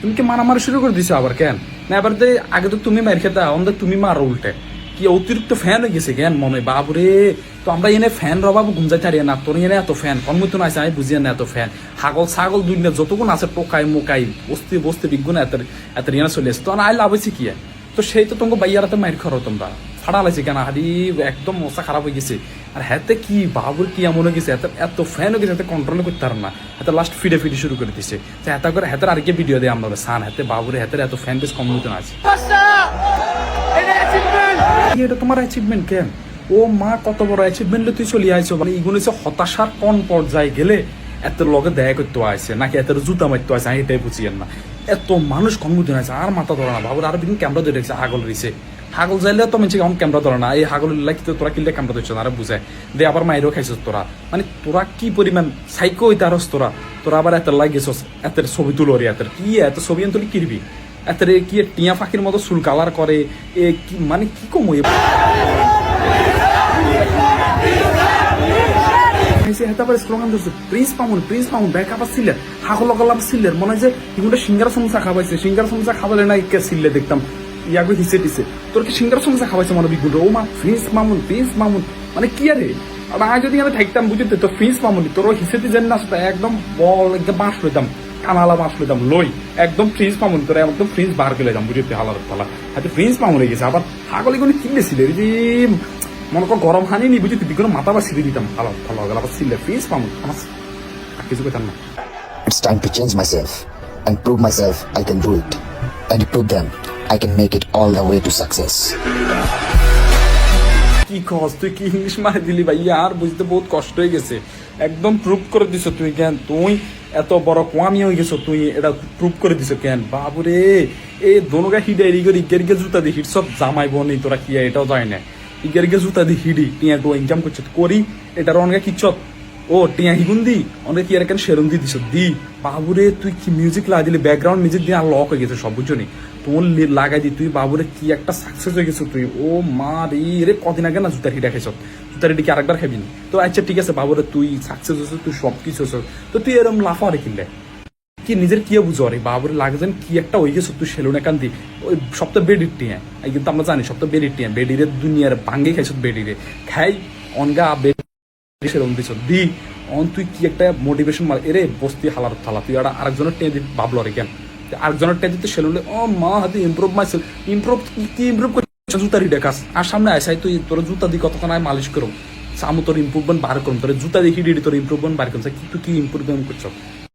তুমি কি মারামারি শুরু করে দিছো আবার কেন? না এবার যে আগে তো তুমি মার খেতে আমাদের তুমি মারো উল্টে কি অতিরিক্ত ফ্যান হয়ে গেছে কেন মনে বাবুরে। তো আমরা এনে ফ্যান রবাবো ঘুমজাই থারি না, তোর এনে এত ফ্যান কনমতো না আছে আমি বুঝিয়ে না এত ফ্যান হাগল ছাগল দুনিয়া যতক্ষণ আছে টোকাই মোকাই বস্তি বস্তি বিজ্ঞান এত এত ইয়ে চলে এসে তখন আই লাভ হয়েছে কি। তো সেই তো তোমাকে বাইয়ারাতে মাইর খারো তোমরা ফাড়া লাগছে কেন হারি একদম মশা খারাপ হয়ে গেছে। আর হাতে কি বাবুর কি এমন হয়ে গেছে এত এত ফ্যান হয়ে গেছে, হাতে কন্ট্রোল করতে পারো না, হাতে লাস্ট ফিডে ফিডে শুরু করে দিচ্ছে। হাতে করে হাতের আর কি ভিডিও দেয় আমরা সান হাতে বাবুরে হাতের এত ফ্যান বেশ কম মতন আছে। এটা তোমার অ্যাচিভমেন্ট কেন? ও মা কত বড় অ্যাচিভমেন্ট তুই চলে আইছো, মানে এগুলো হচ্ছে হতাশার কোন পর্যায়ে গেলে এত লগে দেখা করতে আসছে নাকি এত জুতা মারতে আসছে আমি এটাই বুঝিয়েন না। এত মানুষ কনমুদিন আছে আর মাথা ধরে না বাবুর আর দিন ক্যামেরা ধরে রেখেছে হাগল রয়েছে হাগল যাইলে তো মেনছে এখন ক্যামেরা ধরে না এই হাগল লাগতে তোরা কিনলে ক্যামেরা ধরছ না আর বুঝায় দে আবার মাইরও খাইছিস তোরা, মানে তোরা কি পরিমাণ সাইকো হইতে আরস তোরা তোরা আবার এত লাগিয়েছস এত ছবি তুলো রে এত কি এত ছবি তুলি কিরবি এত কি টিয়া ফাঁকির মতো চুল কালার করে এ কি মানে কি কম প্রিন্স পামুন ব্যাকআপ সিলের হাগল গলাম সিলের মনে হয় যে এগুলো সিঙ্গারা সমোসা খাওয়াইছে সিঙ্গারা সমোসা খাওয়ালে না কে সিলে দেখতাম ইয়াকে হিসে দিছে তোর কি সিঙ্গারা সমোসা খাওয়াইছে মনে বিগুলো ও মা প্রিন্স মামুন মানে কি আরে আর যদি আমি থাকতাম বুঝতে তো প্রিন্স মামুনি তোর হিসে দিয়ে না একদম বল একদম বাঁশ লইতাম কানালা বাঁশ লইতাম লই একদম প্রিন্স মামুন তোর একদম প্রিন্স বার করে যাম বুঝতে হালার ফালা হাতে প্রিন্স মামুন হয়ে গেছে আবার হাগল এগুলো কিনেছিল যে মনে কর গরম হানি নি বুঝি তুই কোনো মাথা বা ছিঁড়ে দিতাম ভালো ভালো গেল আবার ছিলে প্রিন্স পামুন আমার আর কিছু পেতাম না। It's time to change myself and prove myself I can do it, and prove them I can make it all the way to success. কি কস তুই কি ইংলিশ মারে দিলি ভাই আর বুঝতে বহুত কষ্ট হয়ে গেছে একদম প্রুভ করে দিছ তুই কেন তুই এত বড় কোয়ামি হয়ে গেছো তুই এটা প্রুভ করে দিছ কেন বাবুরে এই দোনোগা হিডে ইগেরিগে জুতা দিয়ে হিট সব জামাইব নি তোরা কি এটাও যায় না ইগেরিগে জুতা দিয়ে হিডি টিয়া তো ইনকাম করছে করি এটার অনেক কিচ্ছত ও টিয়া হিগুন দি অনেক কি এরকম সেরম দি দিছ দি বাবুরে তুই কি মিউজিক লাগা দিলি ব্যাকগ্রাউন্ড মিউজিক দিয়ে আর লক হয়ে গেছে সব বুঝলি তোর লাগাই দি তুই বাবুরে কি একটা সাকসেস হয়ে গেছো তুই ও মা রে কদিন আগে না জুতার হিটা খাইছ জুতার হিটি কি আরেকবার খাবি নি তো আচ্ছা ঠিক আছে বাবুরে তুই সাকসেস হয়েছ তুই সব কিছু হয়েছ তো তুই এরম লাফা রে কিনলে কি নিজের কি বুঝো রে বাবুরে লাগছেন কি একটা হয়ে গেছো তুই সেলুনে কান্দি ওই সপ্তাহ বেডির টিয়া কিন্তু আমরা জানি সপ্তাহ বেডির টিয়া বেডিরে দুনিয়ার ভাঙ্গে খাইছ বেডিরে খাই অনগা বেডি সেরম দিছ দি অন তুই কি একটা মোটিভেশন মার এরে বস্তি হালার থালা তুই আর আরেকজনের টেনে দিবি ভাবলো রে কেন আরেকজনের টেনে দিতে সেলুনে ও মা হাতে ইমপ্রুভ মাইসেলফ ইমপ্রুভ কি ইমপ্রুভ করছিস জুতার হিডে কাজ আর সামনে আসাই তুই তোর জুতা দিয়ে কতক্ষণ আয় মালিশ করো সামু তোর ইমপ্রুভমেন্ট বার করুন তোর জুতা দিয়ে হিডি তোর ইমপ্রুভমেন্ট বার করছে কি তুই কি ইমপ্রুভমেন্ট করছ